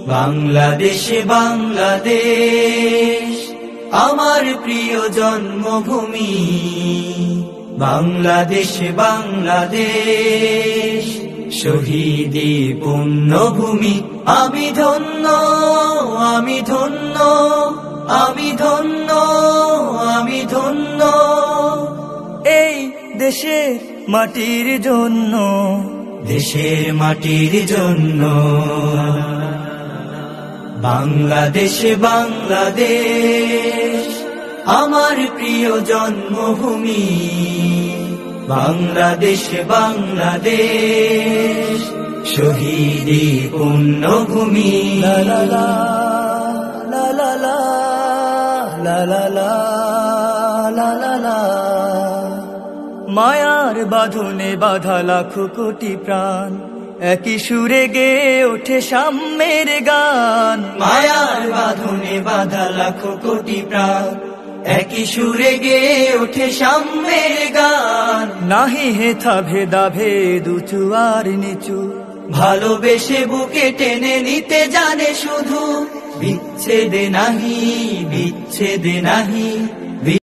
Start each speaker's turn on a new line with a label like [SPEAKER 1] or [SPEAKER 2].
[SPEAKER 1] বাংলাদেশ বাংলাদেশ আমার প্রিয় জন্মভূমি। বাংলাদেশ বাংলাদেশ শহীদি পুণ্যভূমি। আমি ধন্য, আমি ধন্য, আমি ধন্য, আমি ধন্য এই দেশের মাটির জন্য, দেশের মাটির জন্য। বাংলাদেশ বাংলাদেশ আমার প্রিয় জন্মভূমি। বাংলাদেশ বাংলাদেশ শহীদি পুণ্যভূমি। লা লা লা লা লা লা লা লা লা লা লা। মায়ার বাঁধনে বাঁধা লাখো কোটি প্রাণ, একই সুরে গেয়ে ওঠে সাম্যের গান। মায়ার বাঁধনে বাঁধা লাখো কোটি প্রাণ, একই সুরে গেয়ে ওঠে সাম্যের গান। নাহি হেথা ভেদা ভেদ উঁচু আর নিচু, ভালোবেসে বুকে টেনে নিতে জানে শুধু। বিচ্ছেদে নাহি, বিচ্ছেদে নাহি